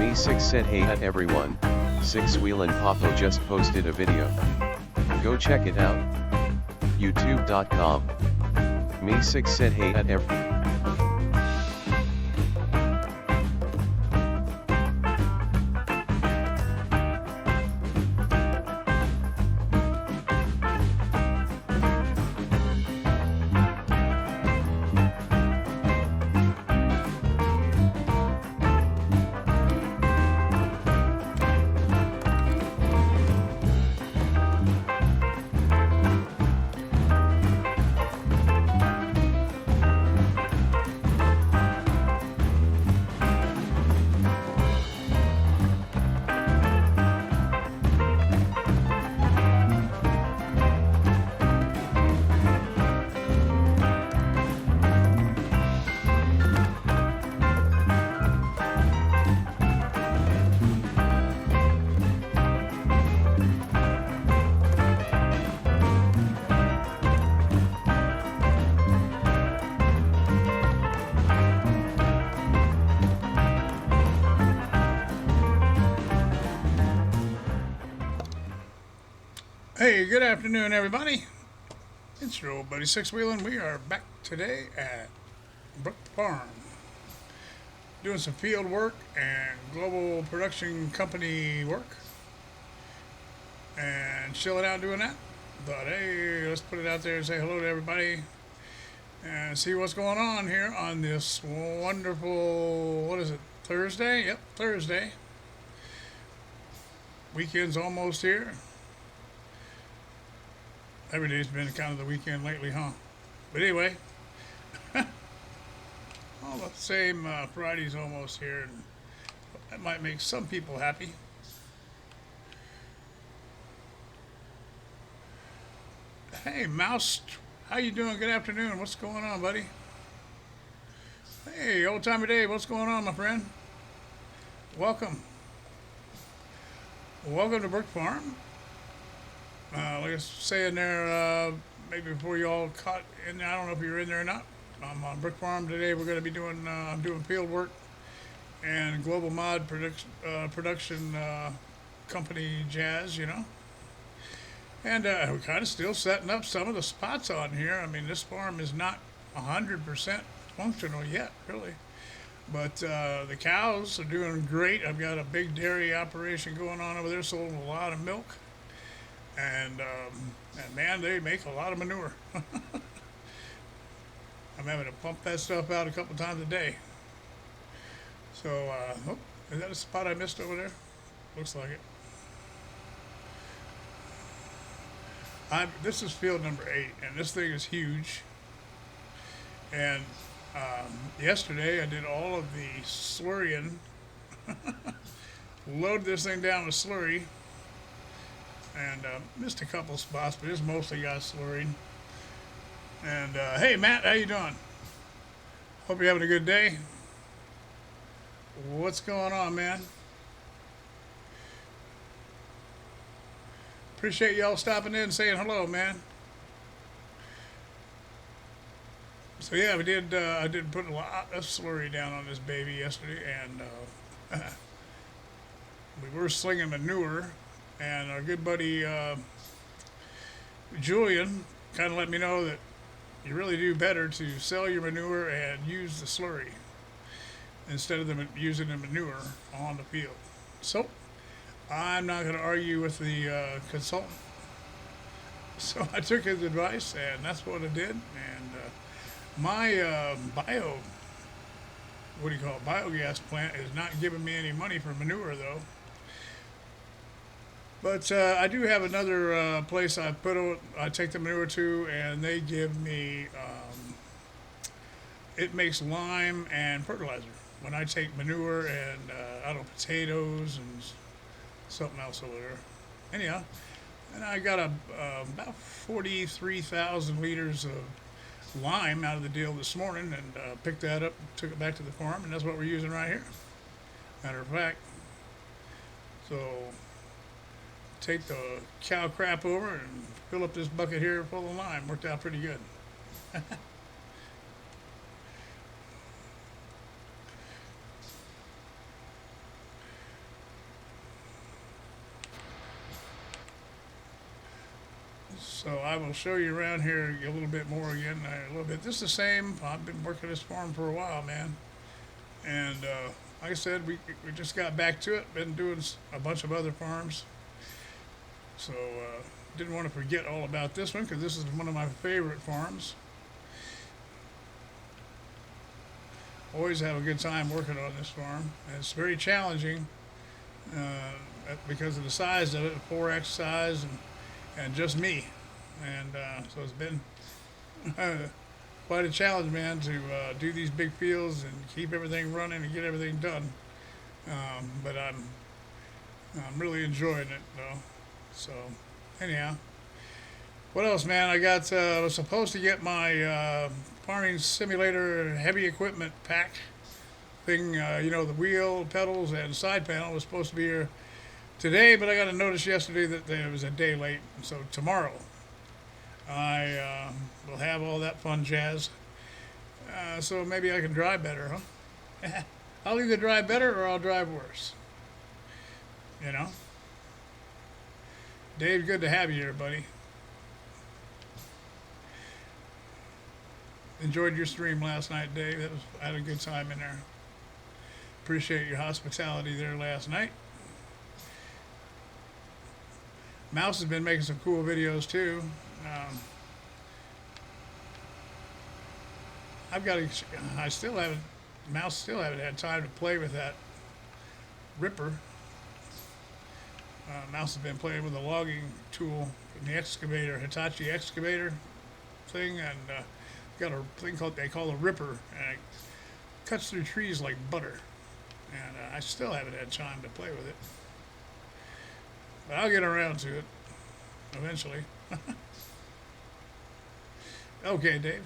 Me6 said hey at everyone, Sixwheelin Papo just posted a video. Go check it out. YouTube.com. Me6 said hey at everyone. Hey, good afternoon, everybody. It's your old buddy Sixwheelin. We are back today at Brook Farm, doing some field work and global production company work, and chilling out doing that. Thought, hey, let's put it out there and say hello to everybody and see what's going on here on this wonderful, what is it, Thursday? Yep, Thursday. Weekend's almost here. Every day's been kind of the weekend lately, huh? But anyway, all the same, Friday's almost here, and that might make some people happy. Hey, Mouse, how you doing? Good afternoon. What's going on, buddy? Hey, old timer Dave, what's going on, my friend? Welcome. Welcome to Brook Farm. Like I was saying there, maybe before you all caught in there, I don't know if you're in there or not. I'm on Brook Farm today. We're going to be doing field work and global mod production company jazz, you know. And we're kind of still setting up some of the spots on here. I mean, this farm is not 100% functional yet, really. But the cows are doing great. I've got a big dairy operation going on over there, sold a lot of milk. And man, they make a lot of manure. I'm having to pump that stuff out a couple times a day. So, oh, is that a spot I missed over there? Looks like it. This is field number 8, and this thing is huge. And yesterday I did all of the slurrying. Load this thing down with slurry. And missed a couple spots, but it's mostly got slurried. And hey, Matt, how you doing? Hope you're having a good day. What's going on, man? Appreciate y'all stopping in and saying hello, man. So yeah, we did. I did put a lot of slurry down on this baby yesterday, and we were slinging manure. And our good buddy Julian kind of let me know that you really do better to sell your manure and use the slurry instead of using the manure on the field. So I'm not going to argue with the consultant. So I took his advice, and that's what I did. And my biogas plant is not giving me any money for manure, though. But I do have another place I take the manure to, and they give me, it makes lime and fertilizer. When I take manure and, potatoes and something else over there. Anyhow, and I got about 43,000 liters of lime out of the deal this morning, and picked that up, took it back to the farm, and that's what we're using right here. Matter of fact. So take the cow crap over and fill up this bucket here full of lime. Worked out pretty good. So I will show you around here a little bit more again, a little bit. This is the same. I've been working this farm for a while, man. And like I said, we just got back to it. Been doing a bunch of other farms. So didn't want to forget all about this one because this is one of my favorite farms. Always have a good time working on this farm. And it's very challenging because of the size of it, 4X size, and just me. And so it's been quite a challenge, man, to do these big fields and keep everything running and get everything done. But I'm really enjoying it, though. So anyhow, what else, man? I was supposed to get my farming simulator heavy equipment pack thing. The wheel, pedals, and side panel was supposed to be here today, but I got a notice yesterday that it was a day late. So tomorrow, I will have all that fun jazz. So maybe I can drive better, huh? I'll either drive better or I'll drive worse. You know? Dave, good to have you here, buddy. Enjoyed your stream last night, Dave. I had a good time in there. Appreciate your hospitality there last night. Mouse has been making some cool videos too. Mouse still haven't had time to play with that ripper. Mouse has been playing with a logging tool from the excavator, Hitachi excavator thing, and got a thing they call a ripper, and it cuts through trees like butter. And I still haven't had time to play with it, but I'll get around to it eventually. Okay, Dave.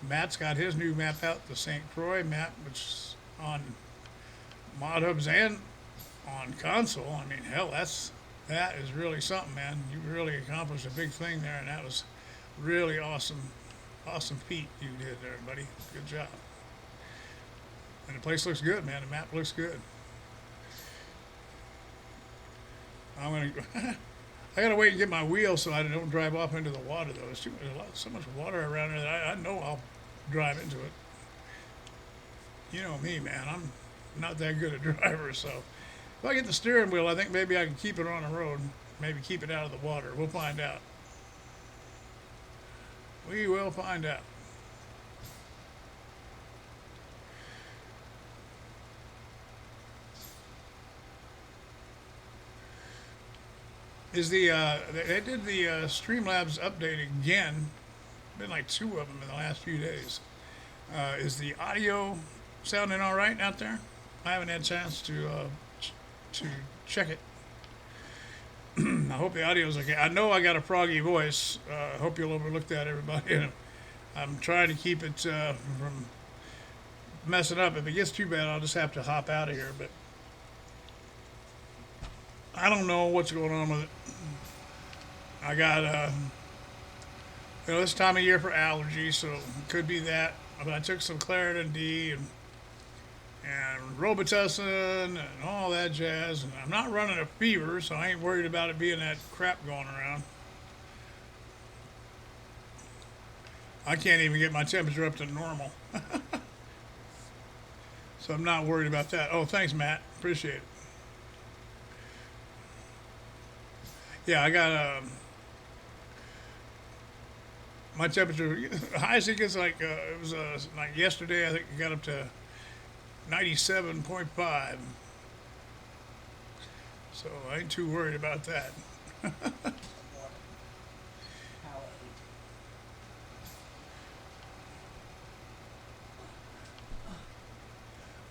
Matt's got his new map out, the St. Croix map, which is on mod hubs and on console. I mean, hell, that is really something, man. You really accomplished a big thing there, and that was really awesome feat you did there, buddy. Good job. And the place looks good, man. The map looks good. I gotta wait and get my wheel so I don't drive off into the water, though. There's so much water around here that I know I'll drive into it. You know me, man. I'm not that good a driver, so if I get the steering wheel, I think maybe I can keep it on the road. Maybe keep it out of the water. We'll find out. We will find out. They did the Streamlabs update again. Been like 2 of them in the last few days. Is the audio sounding all right out there? I haven't had a chance to check it. I hope the audio's okay. I know I got a froggy voice. I hope you'll overlook that, everybody. I'm trying to keep it from messing up. If it gets too bad, I'll just have to hop out of here. But I don't know what's going on with it. I got, this time of year for allergies, so it could be that. But I took some Claritin D and Robitussin and all that jazz. And I'm not running a fever, so I ain't worried about it being that crap going around. I can't even get my temperature up to normal. So I'm not worried about that. Oh, thanks, Matt. Appreciate it. Yeah, I got my temperature. Highest it gets like it was like yesterday. I think it got up to 97.5. So I ain't too worried about that.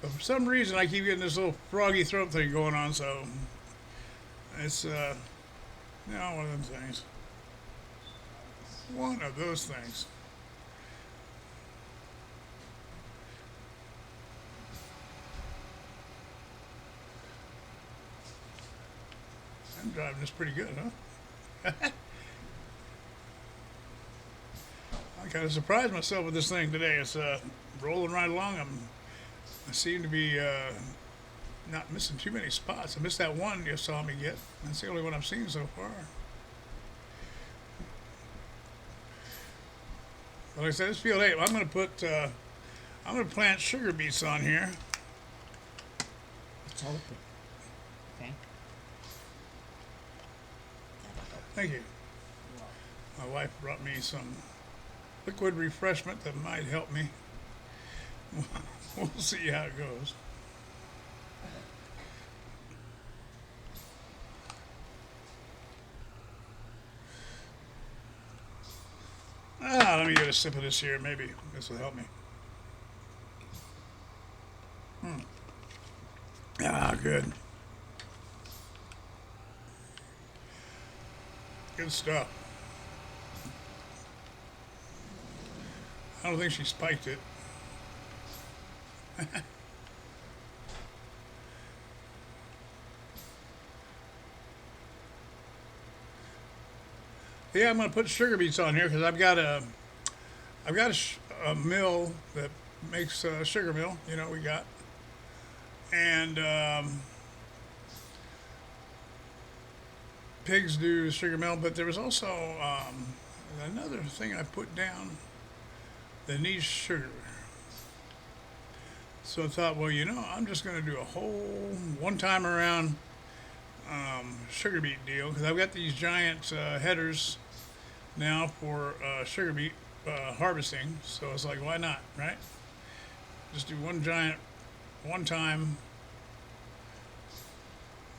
But for some reason, I keep getting this little froggy throat thing going on. So it's one of them things. One of those things. I'm driving this pretty good, huh? I kind of surprised myself with this thing today. It's rolling right along. I seem to be not missing too many spots. I missed that one you saw me get. That's the only one I've seen so far. But like I said, it's field 8. I'm gonna plant sugar beets on here. It's open. Okay. Thank you. My wife brought me some liquid refreshment that might help me. We'll see how it goes. Let me get a sip of this here. Maybe this will help me. Good. Good stuff. I don't think she spiked it. Yeah, I'm going to put sugar beets on here because I've got a mill that makes sugar mill. You know we got, and pigs do sugar mill. But there was also another thing I put down that needs sugar. So I thought, well, I'm just going to do a whole one time around sugar beet deal because I've got these giant headers now for sugar beet harvesting. So it's like, why not, right? Just do one time.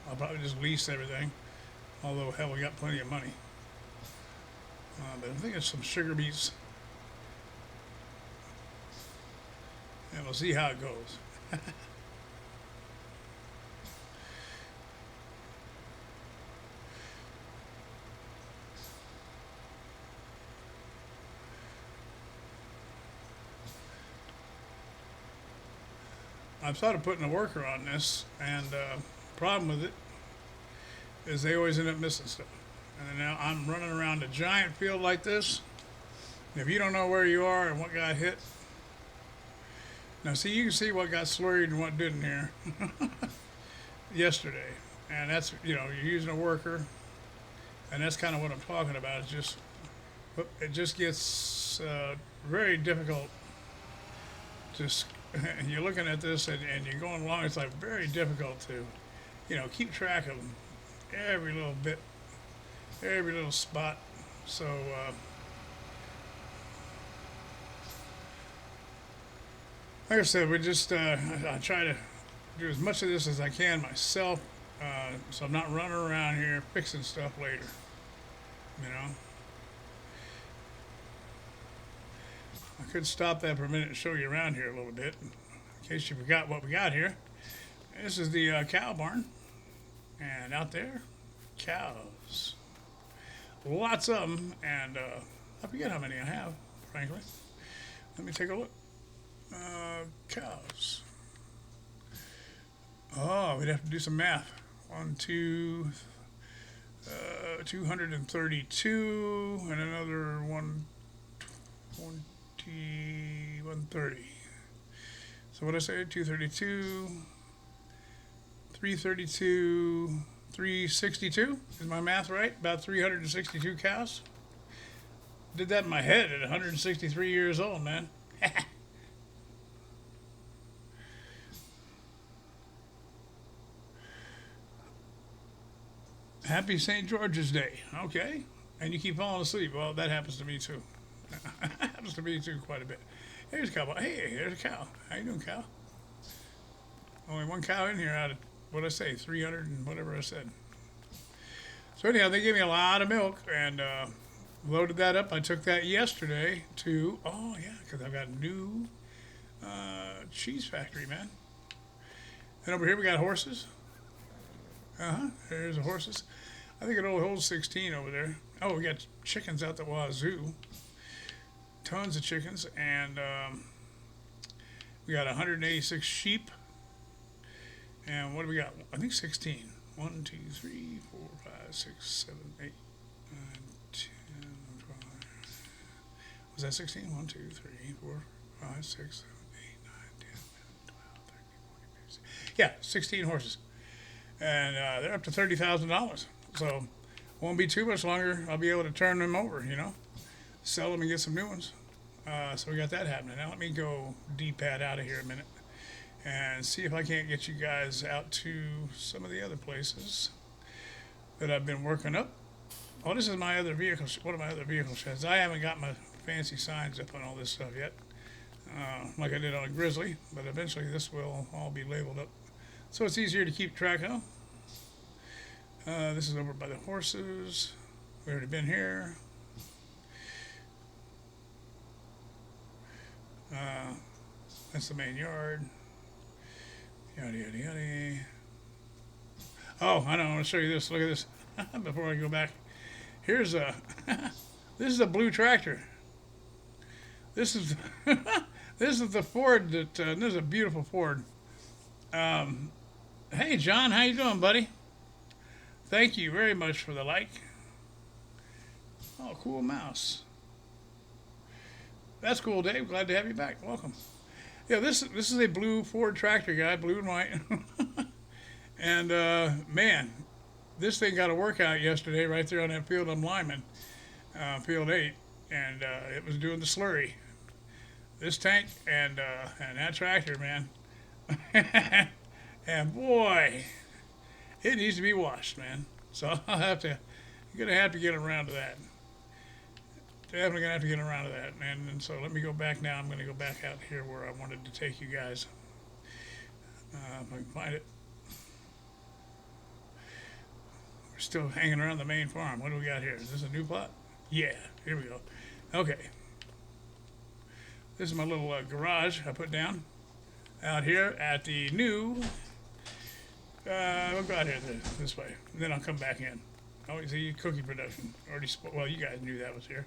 I'll probably just lease everything. Although, hell, we got plenty of money. But I'm thinking some sugar beets. And we'll see how it goes. I've thought of putting a worker on this, and problem with it is they always end up missing stuff. And now I'm running around a giant field like this. If you don't know where you are and what got hit, now see, you can see what got slurried and what didn't here yesterday. And that's, you're using a worker, and that's kind of what I'm talking about. It just gets very difficult to you're looking at this and you're going along. It's like very difficult to, keep track of every little bit, every little spot. So, like I said, we just I try to do as much of this as I can myself, so I'm not running around here fixing stuff later. I could stop that for a minute and show you around here a little bit, in case you forgot what we got here. This is the cow barn, and out there, cows. Lots of them, and I forget how many I have, frankly. Let me take a look. Cows. Oh, we'd have to do some math. 232, and another 130. So what did I say? 232, 332, 362. Is my math right? About 362 cows. Did that in my head at 163 years old, man. Happy St. George's Day. Okay. And you keep falling asleep. Well, that happens to me too. Happens to me too quite a bit. Here's a cow. Hey, there's a cow. How you doing, cow? Only one cow in here out of, what did I say, 300 and whatever I said. So anyhow, they gave me a lot of milk and loaded that up. I took that yesterday to, because I've got a new cheese factory, man. And over here we got horses. There's the horses. I think it only holds 16 over there. Oh, we got chickens out the wazoo. Tons of chickens, and we got 186 sheep. And what do we got? I think 16. 1, 2, 3, 4, 5, 6, 7, 8, 9, 10, 12. Was that 16? 1, 2, 3, 4, 5, 6, 7, 8, 9, 10, 11, 12, 13, 14, 15, 16. Yeah, 16 horses, and they're up to $30,000. So won't be too much longer. I'll be able to turn them over. Sell them and get some new ones. So we got that happening. Now let me go D-pad out of here a minute and see if I can't get you guys out to some of the other places that I've been working up. Oh, this is my other vehicle, one of my other vehicle sheds. I haven't got my fancy signs up on all this stuff yet, like I did on a Grizzly, but eventually this will all be labeled up. So it's easier to keep track of. This is over by the horses. We've already been here. That's the main yard. Yada, yada, yada. Oh, I know. I want to show you this. Look at this. Before I go back. Here's a... this is a blue tractor. This is... this is the Ford that... this is a beautiful Ford. Hey, John. How you doing, buddy? Thank you very much for the like. Oh, cool mouse. That's cool, Dave. Glad to have you back. Welcome. Yeah, this is a blue Ford tractor guy, blue and white. And, man, this thing got a workout yesterday right there on that field I'm lineman, field 8, and it was doing the slurry. This tank and that tractor, man. And, boy, it needs to be washed, man. So I'm gonna have to get around to that. Definitely gonna have to get around to that, man. And so let me go back now. I'm gonna go back out here where I wanted to take you guys. If I can find it. We're still hanging around the main farm. What do we got here? Is this a new plot? Yeah, here we go. Okay. This is my little garage I put down out here at the new. We'll go out here this way, and then I'll come back in. Oh, you see, cookie production already. Well, you guys knew that was here.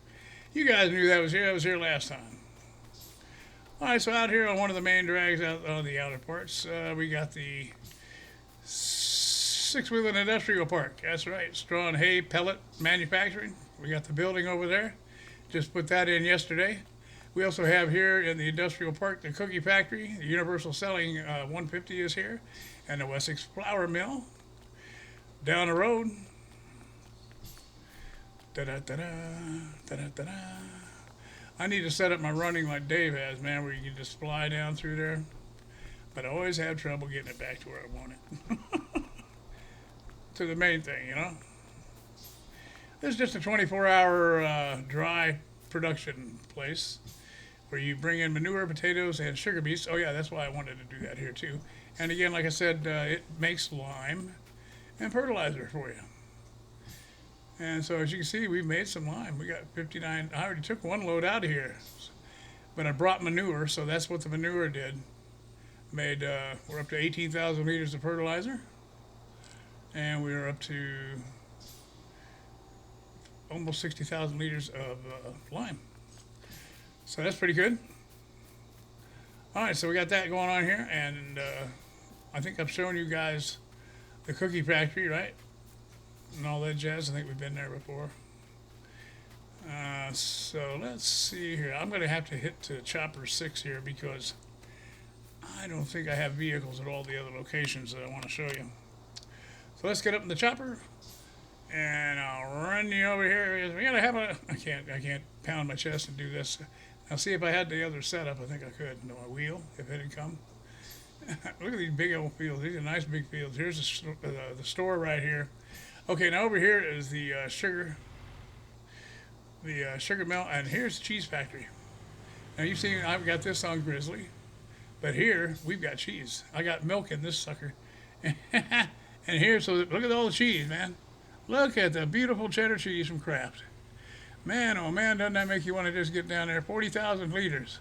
You guys knew that was here. I was here last time. All right, so out here on one of the main drags out on the outer parts, we got the Sixwheelin Industrial Park. That's right, straw and hay pellet manufacturing. We got the building over there. Just put that in yesterday. We also have here in the industrial park the cookie factory. The Universal Selling 150 is here, and the Wessex Flour Mill. Down the road. Da-da-da-da, da-da-da-da. I need to set up my running like Dave has, man, where you can just fly down through there. But I always have trouble getting it back to where I want it. To the main thing, This is just a 24-hour dry production place where you bring in manure, potatoes, and sugar beets. Oh, yeah, that's why I wanted to do that here, too. And again, like I said, it makes lime and fertilizer for you. And so as you can see, we've made some lime. We got 59. I already took one load out of here, but I brought manure, so that's what the manure did. We're up to 18,000 liters of fertilizer, and we're up to almost 60,000 liters of lime. So that's pretty good. All right, so we got that going on here, and I think I've shown you guys the cookie factory, right? And all that jazz. I think we've been there before. So let's see here. I'm going to have to hit to chopper 6 here because I don't think I have vehicles at all the other locations that I want to show you. So let's get up in the chopper, and I'll run you over here. We gotta have a. I can't pound my chest and do this. Now see if I had the other setup. I think I could. No, my wheel if it had come. Look at these big old fields. These are nice big fields. Here's the store right here. Okay, now over here is the sugar mill, and here's the cheese factory. Now you've seen I've got this on Grizzly, but here we've got cheese. I got milk in this sucker, and here, so look at all the cheese, man. Look at the beautiful cheddar cheese from Kraft. Man, oh man, doesn't that make you want to just get down there? 40,000 liters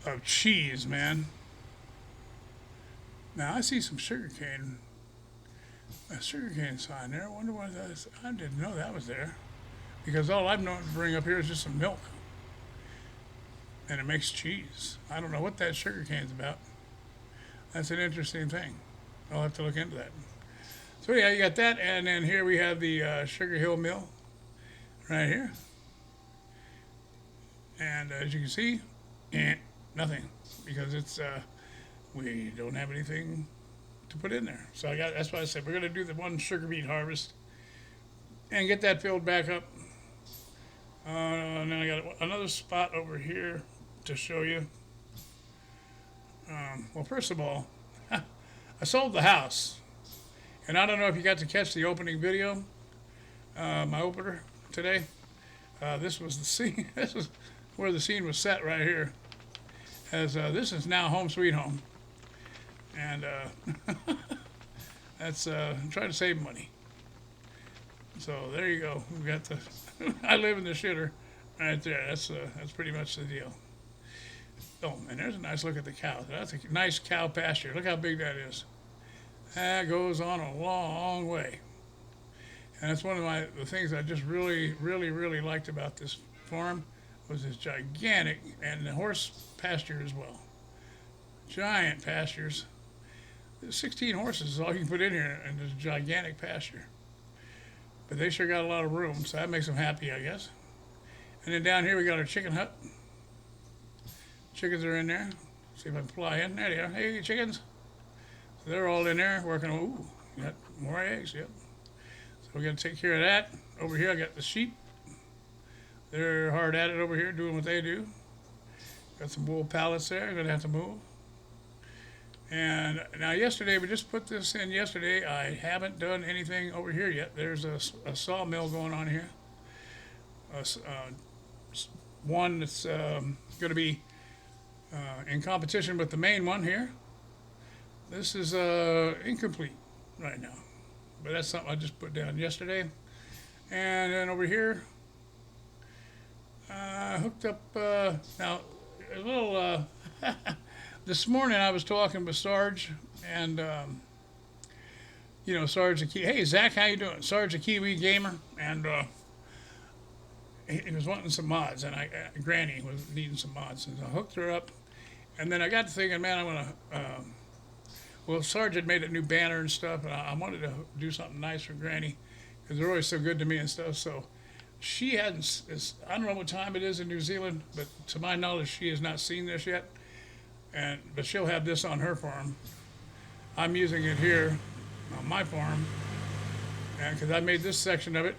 of cheese, man. Now I see some sugarcane. A sugarcane sign there. I wonder what that is. I didn't know that was there. Because all I've known to bring up here is just some milk. And it makes cheese. I don't know what that sugarcane's about. That's an interesting thing. I'll have to look into that. So yeah, you got that. And then here we have the Sugar Hill Mill. Right here. And as you can see, nothing. Because it's we don't have anything to put in there. So that's why I said we're going to do the one sugar beet harvest and get that filled back up. And then I got another spot over here to show you. Well, first of all, I sold the house. And I don't know if you got to catch the opening video, my opener today. This was the scene. This is where the scene was set right here. As this is now home sweet home. And that's trying to save money. So there you go. We got the. I live in the shitter, right there. That's pretty much the deal. Oh, and there's a nice look at the cow. That's a nice cow pasture. Look how big that is. That goes on a long way. And that's one of the things I just really, really, really liked about this farm was this gigantic, and the horse pasture as well. Giant pastures. 16 horses is all you can put in here, and there's a gigantic pasture. But they sure got a lot of room, so that makes them happy, I guess. And then down here we got our chicken hut. Chickens are in there. See if I can fly in. There they are. Hey, chickens. So they're all in there working. Ooh, got more eggs, yep. So we got to take care of that. Over here I got the sheep. They're hard at it over here doing what they do. Got some wool pallets there. Going to have to move. And now yesterday, we just put this in yesterday. I haven't done anything over here yet. There's a sawmill going on here. One that's going to be in competition with the main one here. This is incomplete right now. But that's something I just put down yesterday. And then over here, I hooked up, now a little... This morning I was talking with Sarge, and Sarge the Kiwi. Hey Zach, how you doing? Sarge the Kiwi gamer, and he was wanting some mods, and Granny was needing some mods, and I hooked her up, and then I got to thinking, man, I want to. Sarge had made a new banner and stuff, and I wanted to do something nice for Granny, because they're always so good to me and stuff. So she hadn't. I don't know what time it is in New Zealand, but to my knowledge, she has not seen this yet. But she'll have this on her farm. I'm using it here on my farm, and because I made this section of it,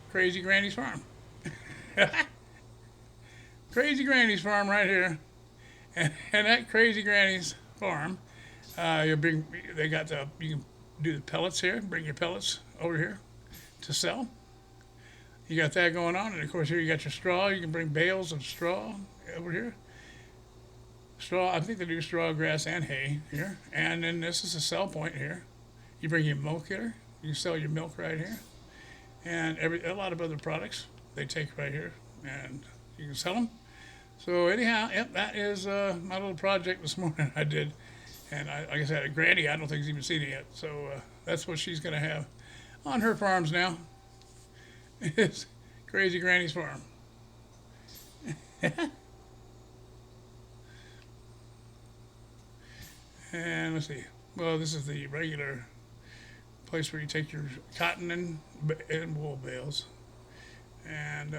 Crazy Granny's farm. Crazy Granny's farm right here, and that Crazy Granny's farm, you can do the pellets here. Bring your pellets over here to sell. You got that going on, and of course here you got your straw. You can bring bales of straw over here. Straw, I think they do straw, grass, and hay here. And then this is a sell point here. You bring your milk here. You can sell your milk right here. And a lot of other products they take right here. And you can sell them. So anyhow, yep, that is my little project this morning I did. And like I said, Granny, I don't think she's even seen it yet. So that's what she's going to have on her farms now. It's Crazy Granny's farm. And let's see. Well, this is the regular place where you take your cotton and wool bales. And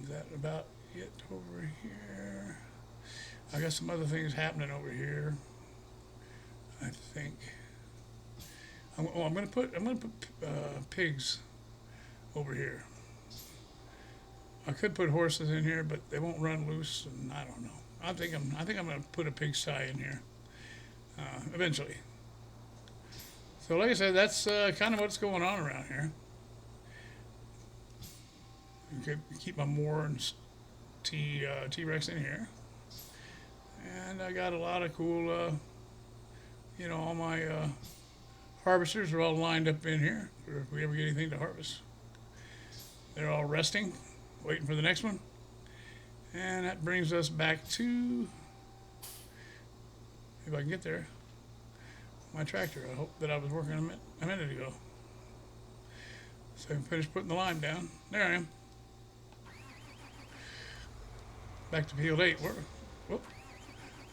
is that about it over here? I got some other things happening over here, I think. I'm gonna put pigs over here. I could put horses in here, but they won't run loose, and I don't know. I think I'm going to put a pigsty in here eventually. So like I said, that's kind of what's going on around here. Okay, keep my Moore and T-Rex in here. And I got a lot of cool, all my harvesters are all lined up in here for if we ever get anything to harvest. They're all resting, waiting for the next one. And that brings us back to, if I can get there, my tractor. I hope that I was working a minute ago. So I can finish putting the lime down. There I am. Back to field 8.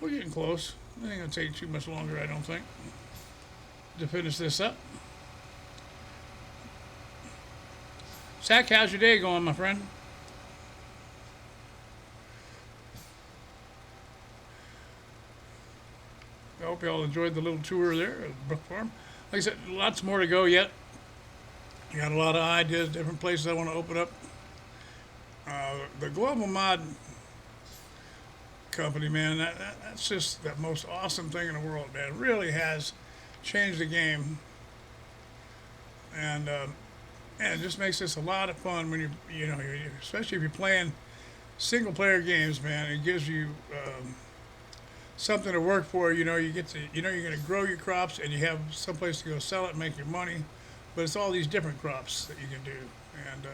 We're getting close. It ain't going to take too much longer, I don't think, to finish this up. Zach, how's your day going, my friend? hope y'all enjoyed the little tour there at Brook Farm. Like I said, lots more to go yet. I got a lot of ideas, different places I want to open up. The Global Mod Company, man, that's just the most awesome thing in the world, man. It really has changed the game, and it just makes this a lot of fun when especially if you're playing single player games, man. It gives you something to work for. You get to, you're going to grow your crops and you have someplace to go sell it and make your money. But it's all these different crops that you can do. And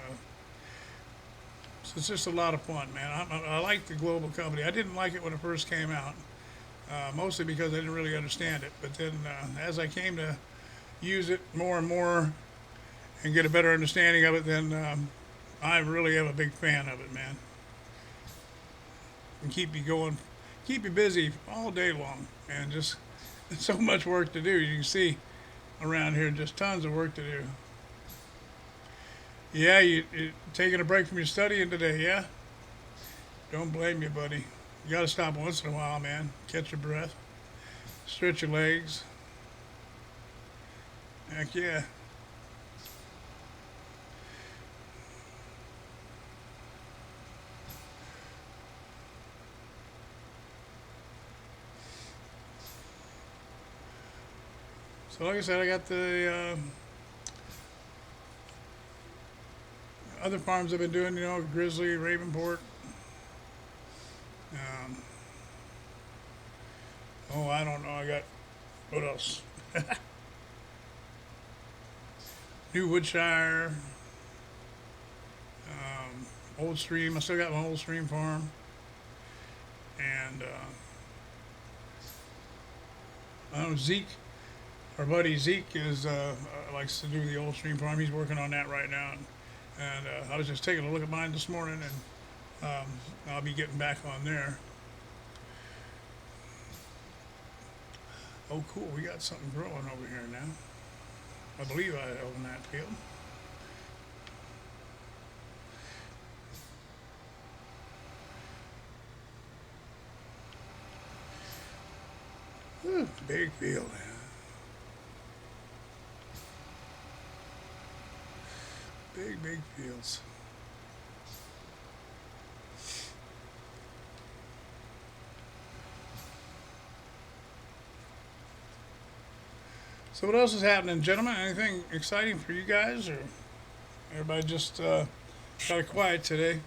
so it's just a lot of fun, man. I like the global company. I didn't like it when it first came out, mostly because I didn't really understand it. But then as I came to use it more and more and get a better understanding of it, then I really am a big fan of it, man. And keep you going, keep you busy all day long, and just so much work to do. You can see around here just tons of work to do. Yeah, you taking a break from your studying today, yeah? Don't blame you, buddy. You got to stop once in a while, man. Catch your breath, stretch your legs. Heck yeah. So like I said, I got the other farms I've been doing, Grizzly, Ravenport. I don't know. I got, what else? New Woodshire, Old Stream. I still got my Old Stream farm. And I don't know, Zeke. Our buddy Zeke likes to do the Old Stream farm. He's working on that right now, and I was just taking a look at mine this morning, and I'll be getting back on there. Oh, cool! We got something growing over here now. I believe I own that field. Ooh, big field. Big fields. So what else is happening, gentlemen? Anything exciting for you guys, or everybody just kind of quiet today?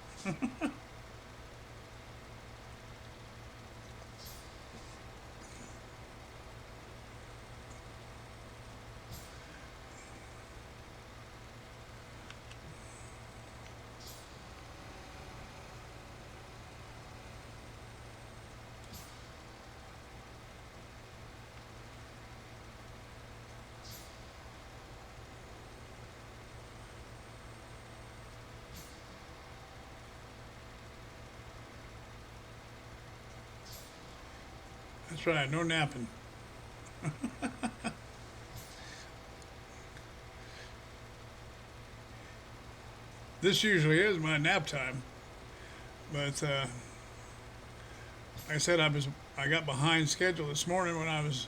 That's right, no napping. This usually is my nap time, but like I said, I got behind schedule this morning when I was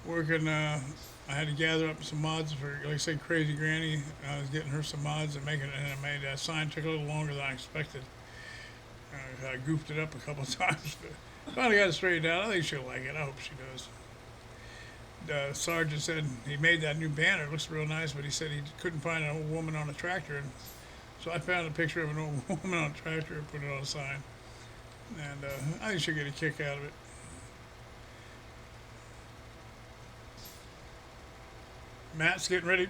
working. I had to gather up some mods for, like I said, Crazy Granny. I was getting her some mods and making it, and I made that sign. Took a little longer than I expected. I goofed it up a couple of times, but finally got it straightened out. I think she'll like it. I hope she does. The sergeant said he made that new banner. It looks real nice, but he said he couldn't find an old woman on a tractor. And so I found a picture of an old woman on a tractor and put it on a sign. And I think she'll get a kick out of it. Matt's getting ready.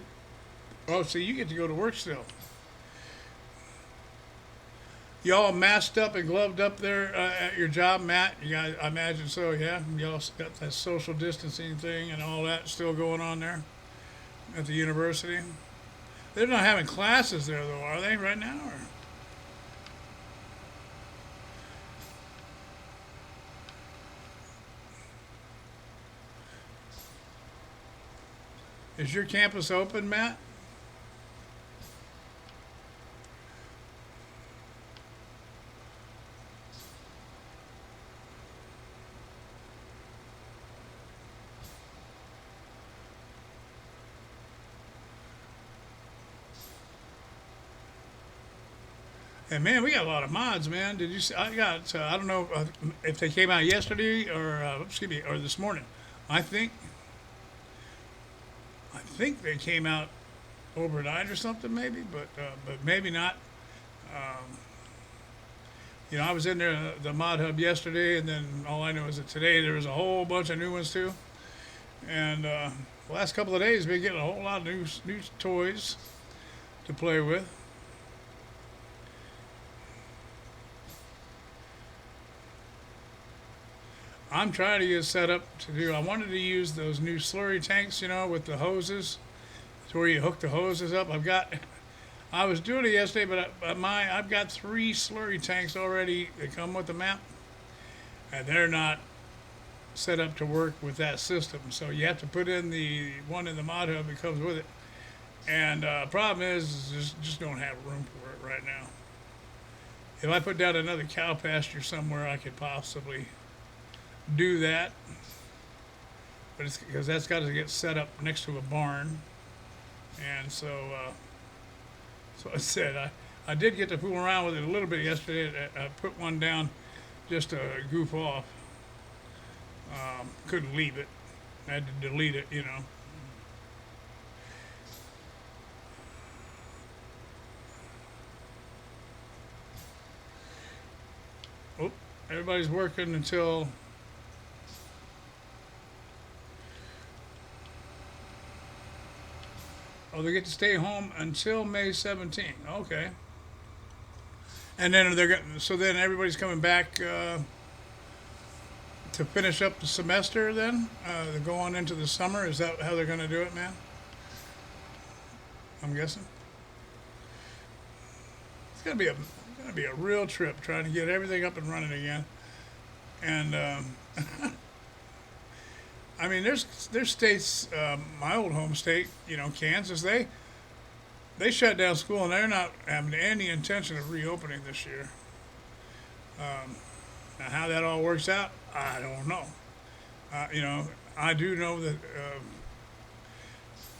Oh, see, you get to go to work still. Y'all masked up and gloved up there at your job, Matt? You guys, I imagine so, yeah? Y'all got that social distancing thing and all that still going on there at the university? They're not having classes there, though, are they, right now? Or? Is your campus open, Matt? And man, we got a lot of mods, man. Did you see? I got. I don't know if they came out yesterday or excuse me, or this morning. I think. I think they came out overnight or something, maybe, but maybe not. I was in there the mod hub yesterday, and then all I know is that today there was a whole bunch of new ones too. And the last couple of days, we've been getting a whole lot of new toys to play with. I'm trying to get set up to do. I wanted to use those new slurry tanks, with the hoses. It's where you hook the hoses up. I was doing it yesterday, but I've got 3 slurry tanks already that come with the map, and they're not set up to work with that system. So you have to put in the one in the mod hub that comes with it. And problem is just don't have room for it right now. If I put down another cow pasture somewhere, I could possibly do that, but it's because that's got to get set up next to a barn, and so I said I did get to fool around with it a little bit yesterday. I put one down just to goof off. Couldn't leave it. I had to delete it. Oh, everybody's working until. Oh, they get to stay home until May 17th. Okay. And then so then everybody's coming back to finish up the semester. Then to go on into the summer. Is that how they're going to do it, man? I'm guessing. It's gonna be a real trip trying to get everything up and running again. And I mean, there's states, my old home state, Kansas, they shut down school and they're not having any intention of reopening this year. Now, how that all works out, I don't know. I do know that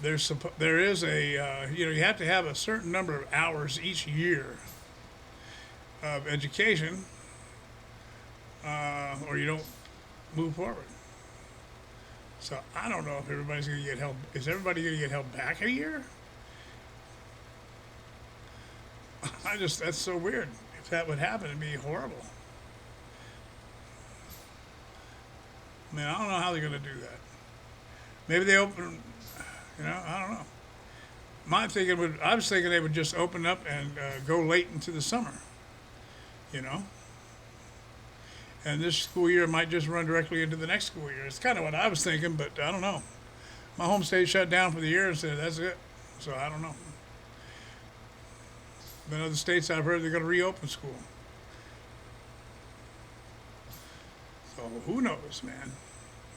there is a, you have to have a certain number of hours each year of education, or you don't move forward. So I don't know if everybody's going to get held. Is everybody going to get held back a year? That's so weird. If that would happen, it'd be horrible. I mean, I don't know how they're going to do that. Maybe they open, I don't know. I was thinking they would just open up and go late into the summer, And this school year might just run directly into the next school year. It's kind of what I was thinking, but I don't know. My home state shut down for the year and said, that's it. So I don't know. In other states, I've heard they're going to reopen school. So who knows, man?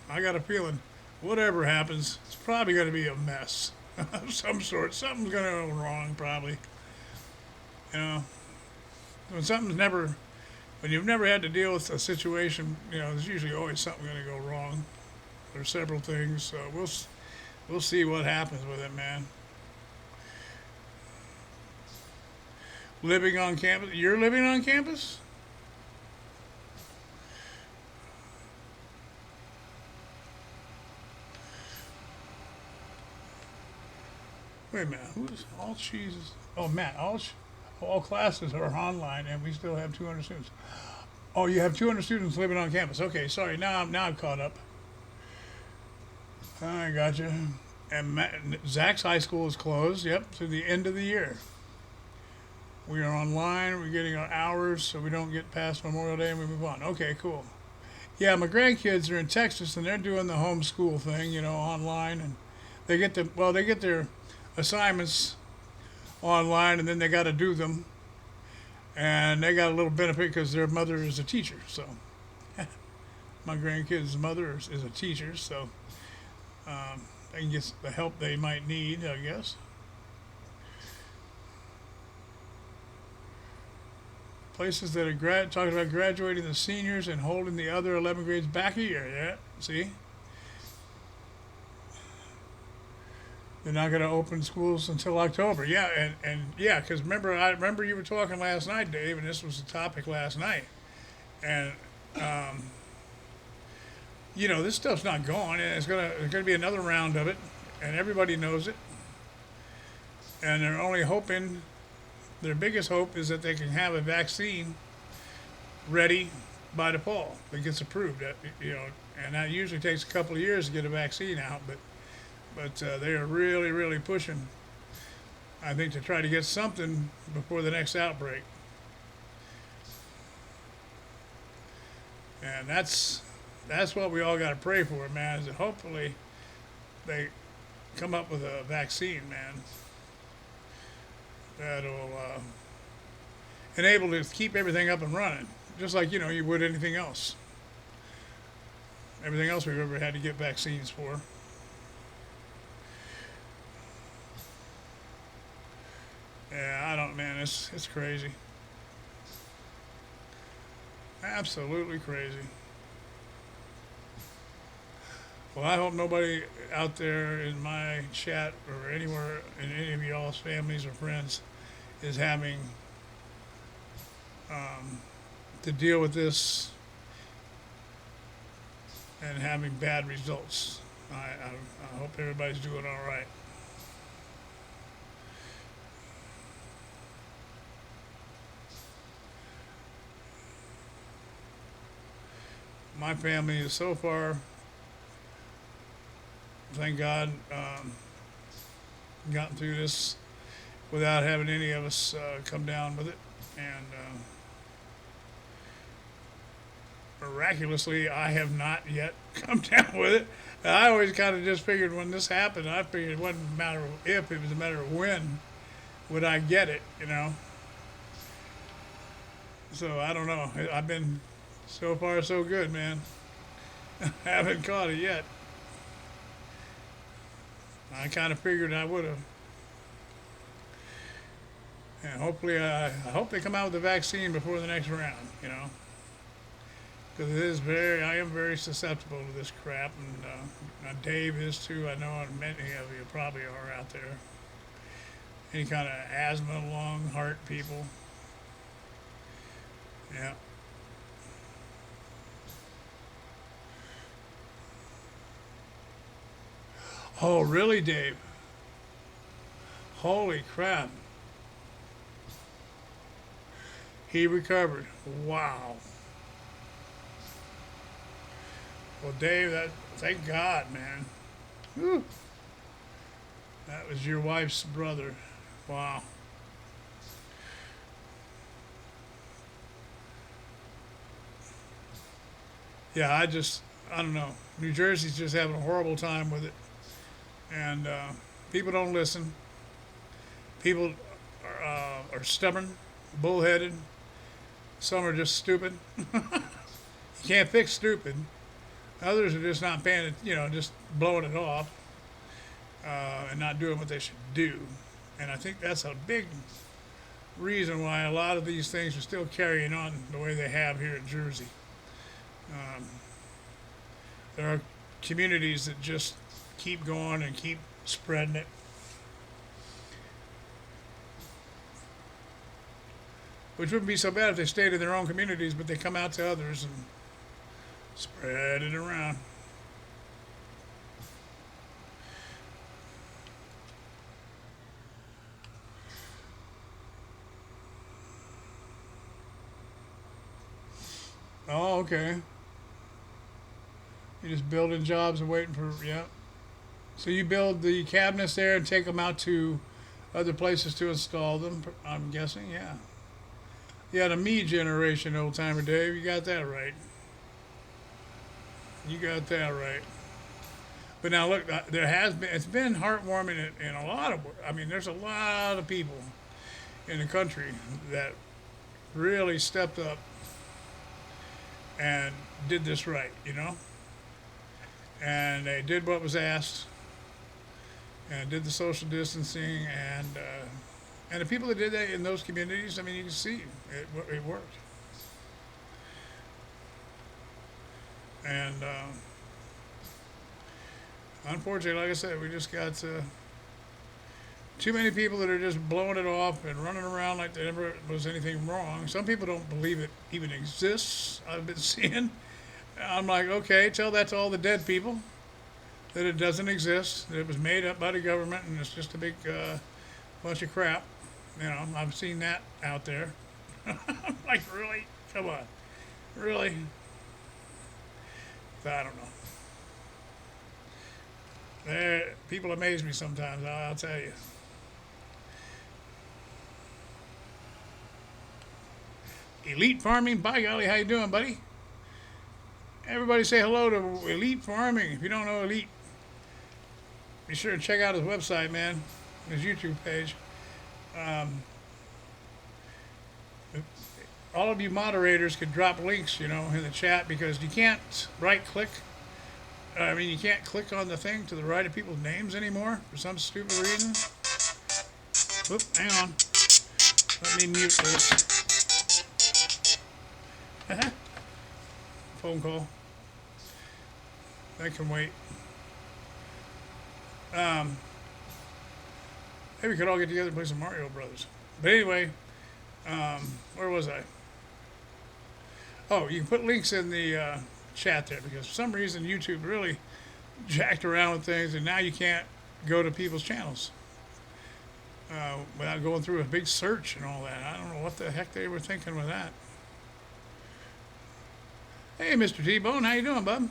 I got a feeling whatever happens, it's probably going to be a mess of some sort. Something's going to go wrong, probably. When you've never had to deal with a situation, there's usually always something going to go wrong. There's several things, so we'll see what happens with it, man. Living on campus? You're living on campus? Wait a minute. Who's all cheeses? Oh, Matt. All classes are online, and we still have 200 students. Oh, you have 200 students living on campus. Okay, sorry. Now I'm caught up. I gotcha. And Zach's high school is closed. Yep, to the end of the year. We are online. We're getting our hours, so we don't get past Memorial Day and we move on. Okay, cool. Yeah, my grandkids are in Texas, and they're doing the homeschool thing, online, and they get their assignments online, and then they got to do them, and they got a little benefit because their mother is a teacher. So my grandkids' mother is a teacher, so they can get the help they might need, I guess. Places that are talking about graduating the seniors and holding the other 11 grades back a year. Yeah, see? They're not going to open schools until October. Yeah, and yeah, because I remember you were talking last night, Dave, and this was the topic last night. And this stuff's not gone, and there's gonna be another round of it, and everybody knows it. And they're only hoping. Their biggest hope is that they can have a vaccine ready by the fall that gets approved. And that usually takes a couple of years to get a vaccine out, but they are really, really pushing, I think, to try to get something before the next outbreak. And that's what we all got to pray for, man. Is that hopefully they come up with a vaccine, man, that'll enable to keep everything up and running, just like you would anything else. Everything else we've ever had to get vaccines for. Yeah, I don't, man. It's crazy. Absolutely crazy. Well, I hope nobody out there in my chat or anywhere in any of y'all's families or friends is having to deal with this and having bad results. I hope everybody's doing all right. My family is so far, thank God, gotten through this without having any of us come down with it. And miraculously, I have not yet come down with it. I always kind of just figured when this happened, I figured it wasn't a matter of if, it was a matter of when would I get it. So I don't know. I've been so far so good, man. Haven't caught it yet. I kind of figured I would have. And hopefully, I hope they come out with a vaccine before the next round, Because I am very susceptible to this crap, and Dave is too. I know, and many of you probably are out there. Any kind of asthma, lung, heart people. Yeah. Oh, really, Dave? Holy crap. He recovered. Wow. Well, Dave, thank God, man. Whew. That was your wife's brother. Wow. Yeah, I don't know. New Jersey's just having a horrible time with it. And people don't listen. People are stubborn, bullheaded. Some are just stupid. You can't fix stupid. Others are just not paying it, just blowing it off and not doing what they should do. And I think that's a big reason why a lot of these things are still carrying on the way they have here in Jersey. There are communities that just keep going and keep spreading it. Which wouldn't be so bad if they stayed in their own communities, but they come out to others and spread it around. Oh, okay. You're just building jobs and waiting for, yeah. So you build the cabinets there and take them out to other places to install them, I'm guessing, yeah. Yeah, the me generation, old timer Dave, you got that right. You got that right. But now look, it's been heartwarming in a lot of, there's a lot of people in the country that really stepped up and did this right, And they did what was asked and did the social distancing and the people that did that in those communities, you can see it worked. And unfortunately, like I said, we just got to too many people that are just blowing it off and running around like there never was anything wrong. Some people don't believe it even exists. I've been seeing. I'm like, okay, tell that to all the dead people that it doesn't exist. That it was made up by the government and it's just a big bunch of crap. You know, I've seen that out there. I'm like, really? Come on, really? I don't know. People amaze me sometimes. I'll tell you. Elite Farming, by golly, how you doing, buddy? Everybody say hello to Elite Farming. If you don't know Elite, be sure to check out his website, man, his YouTube page. All of you moderators could drop links, you know, in the chat because you can't right-click. I mean, you can't click on the thing to the right of people's names anymore for some stupid reason. Whoop, hang on. Let me mute this. Phone call. That can wait. Maybe we could all get together and play some Mario Brothers. But anyway, where was I? Oh, you can put links in the chat there because for some reason YouTube really jacked around with things and now you can't go to people's channels without going through a big search and all that. I don't know what the heck they were thinking with that. Hey, Mr. T-Bone, how you doing, bub?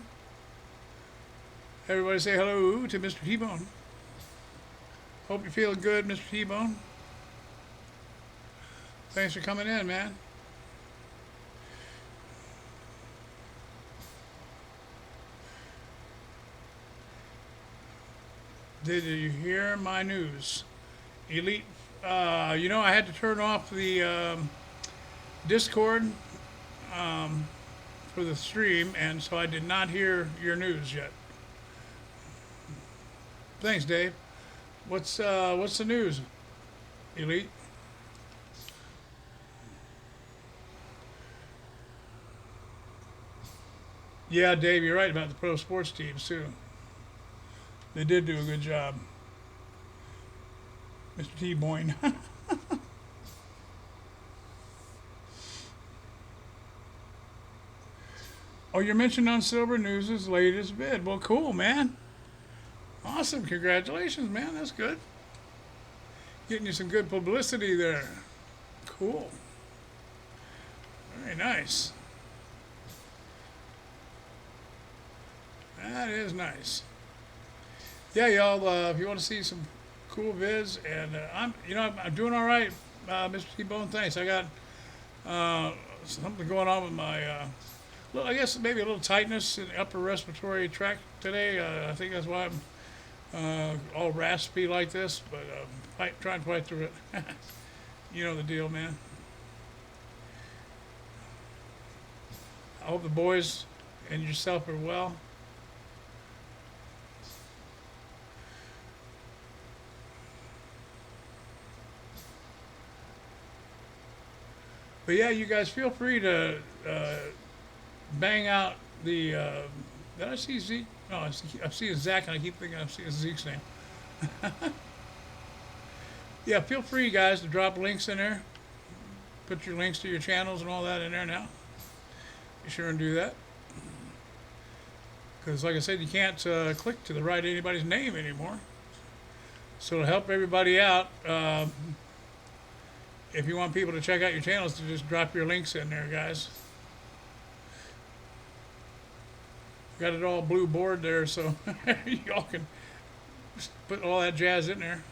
Everybody say hello to Mr. T-Bone. Hope you're feeling good, Mr. T-Bone. Thanks for coming in, man. Did you hear my news? Elite, you know, I had to turn off the Discord for the stream, and so I did not hear your news yet. Thanks, Dave. What's the news, Elite? Yeah, Dave, you're right about the pro sports teams too. They did do a good job, Mr. T-Boyne. Oh, you're mentioned on Silver News' latest bid. Well, cool, man. Awesome. Congratulations, man. That's good. Getting you some good publicity there. Cool. Very nice. That is nice. Yeah, y'all, if you want to see some cool vids, and I'm doing all right, Mr. T-Bone. Thanks. I got something going on with my, I guess maybe a little tightness in the upper respiratory tract today. I think that's why I'm all raspy like this, but trying to fight through it. You know the deal, man. I hope the boys and yourself are well. But yeah, you guys feel free to bang out the. Did I see Zeke? No, I see Zach, and I keep thinking I see Zeke's name. Yeah, feel free, guys, to drop links in there. Put your links to your channels and all that in there now. Be sure and do that. Because, like I said, you can't click to the right of anybody's name anymore. So to help everybody out, if you want people to check out your channels, to just drop your links in there, guys. Got it all blue board there, so y'all can put all that jazz in there.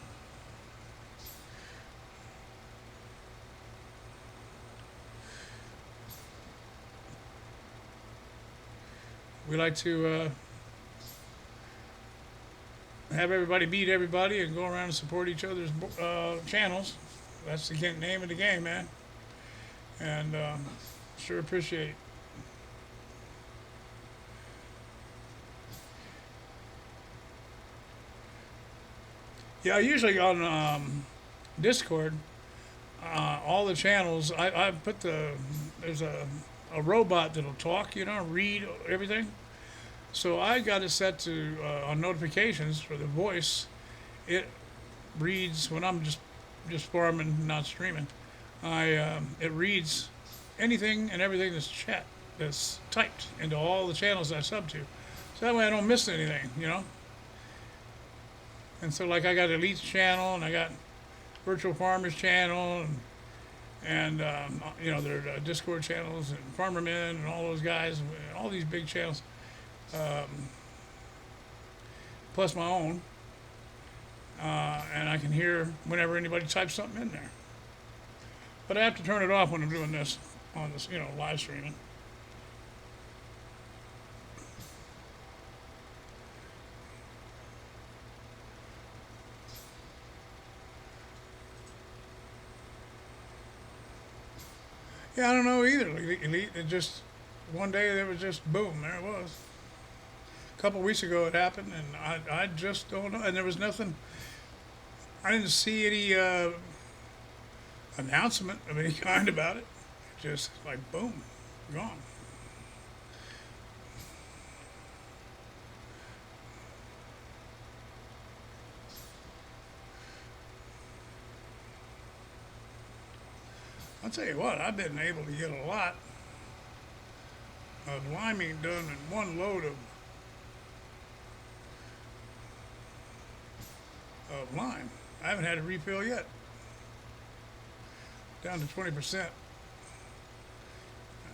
We like to have everybody beat everybody and go around and support each other's channels. That's the name of the game, man. And sure appreciate. Yeah, usually on Discord, all the channels, I put there's a robot that'll talk, you know, read everything. So I got it set to on notifications for the voice. reads when I'm just farming, not streaming. It reads anything and everything that's chat that's typed into all the channels I sub to. So that way I don't miss anything, you know. And so like I got Elite's channel and I got Virtual Farmers channel and you know their Discord channels and Farmermen and all those guys, all these big channels, plus my own. And I can hear whenever anybody types something in there. But I have to turn it off when I'm doing this on this, you know, live streaming. Yeah, I don't know either. Elite, it just one day there was just boom, there it was. A couple weeks ago it happened, and I just don't know. And there was nothing. I didn't see any announcement of any kind about it. Just like boom, gone. I'll tell you what, I've been able to get a lot of liming done in one load of lime. I haven't had a refill yet. Down to 20%.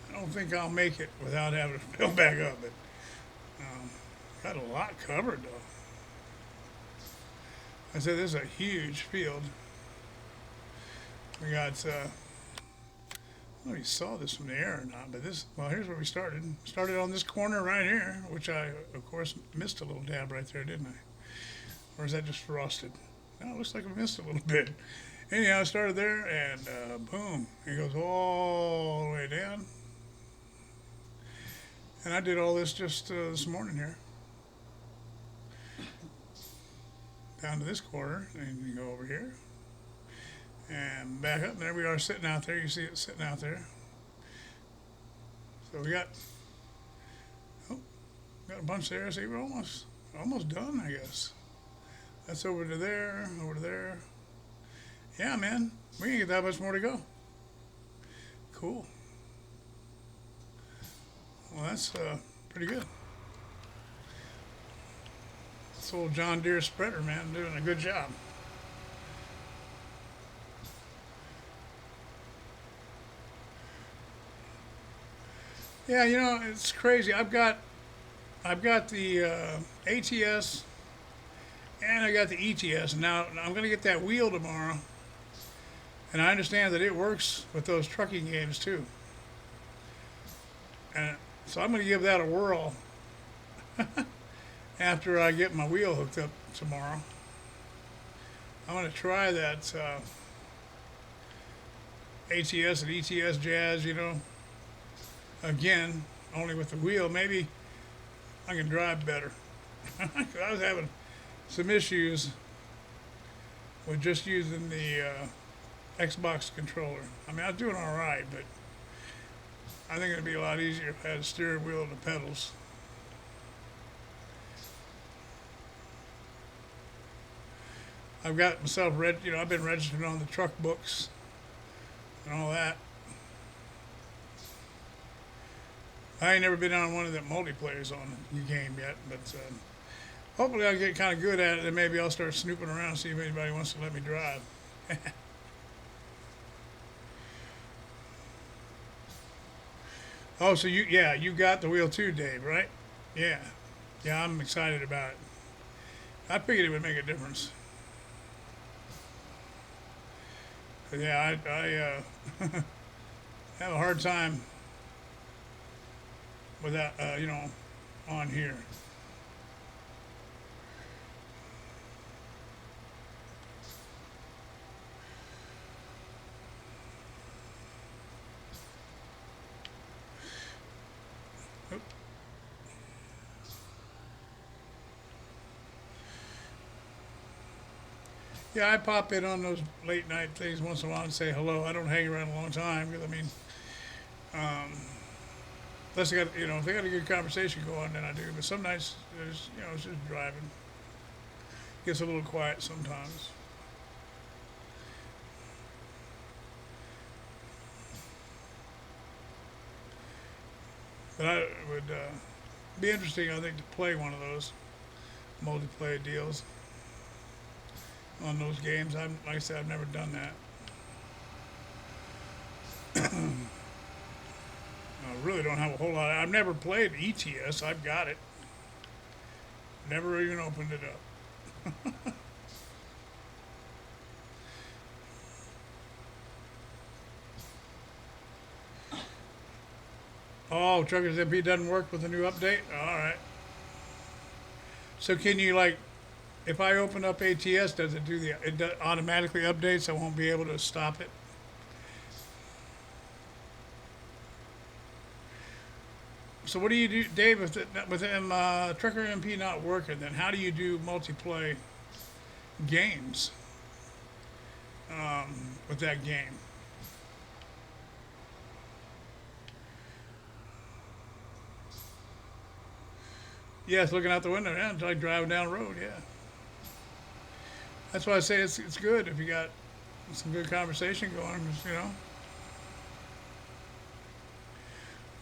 I don't think I'll make it without having to fill back up, but got a lot covered though. I said this is a huge field. We got I don't know if you saw this from the air or not, but this, well, here's where we started. Started on this corner right here, which I, of course, missed a little dab right there, didn't I? Or is that just frosted? No, it looks like I missed a little bit. Anyhow, I started there, and boom, it goes all the way down. And I did all this just this morning here. Down to this corner, and you go over here. And back up, and there we are sitting out there. You see it sitting out there. So we got a bunch there. See, we're almost done, I guess. That's over to there, over to there. Yeah, man, we ain't get that much more to go. Cool. Well, that's pretty good. This old John Deere spreader, man, doing a good job. Yeah, you know, it's crazy. I've got the ATS and I got the ETS. Now I'm going to get that wheel tomorrow, and I understand that it works with those trucking games too. And so I'm going to give that a whirl after I get my wheel hooked up tomorrow. I'm going to try that ATS and ETS jazz, you know. Again, only with the wheel. Maybe I can drive better. I was having some issues with just using the Xbox controller. I mean, I was doing all right, but I think it'd be a lot easier if I had a steering wheel and the pedals. I've got myself you know, I've been registered on the truck books and all that. I ain't never been on one of the multiplayers on the game yet, but hopefully I'll get kind of good at it, and maybe I'll start snooping around and see if anybody wants to let me drive. Oh, so you got the wheel too, Dave, right? Yeah, I'm excited about it. I figured it would make a difference. But yeah, I have a hard time with that, you know, on here. Oop. Yeah, I pop in on those late night things once in a while and say hello. I don't hang around a long time because, I mean, unless they got, you know, if they got a good conversation going, then I do. But some nights, there's, you know, it's just driving. Gets a little quiet sometimes. But I would be interesting, I think, to play one of those multiplayer deals on those games. Like I said, I've never done that. I really don't have a whole lot. I've never played ETS. I've got it. Never even opened it up. Oh, Truckers MP doesn't work with the new update? All right. So can you, like, if I open up ATS, does it do automatically updates? I won't be able to stop it? So what do you do, Dave, with them Trucker MP not working? Then how do you do multiplayer games with that game? Yeah, it's looking out the window. Yeah, it's like driving down the road. Yeah, that's why I say it's good if you got some good conversation going. You know,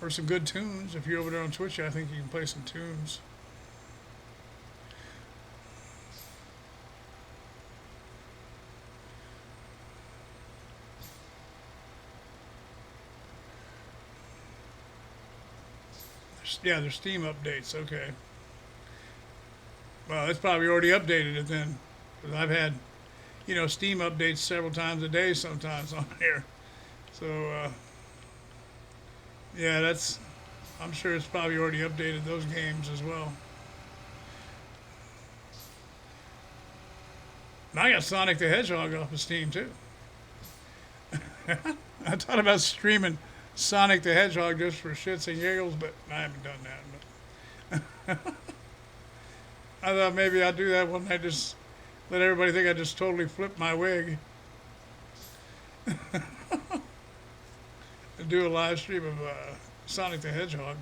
or some good tunes. If you're over there on Twitch, I think you can play some tunes. Yeah, there's Steam updates. Okay. Well, it's probably already updated it then, because I've had, Steam updates several times a day sometimes on here. So, yeah, I'm sure it's probably already updated those games as well. And I got Sonic the Hedgehog off of Steam too. I thought about streaming Sonic the Hedgehog just for shits and giggles, but I haven't done that. But I thought maybe I'd do that one night, just let everybody think I just totally flipped my wig. And do a live stream of Sonic the Hedgehog.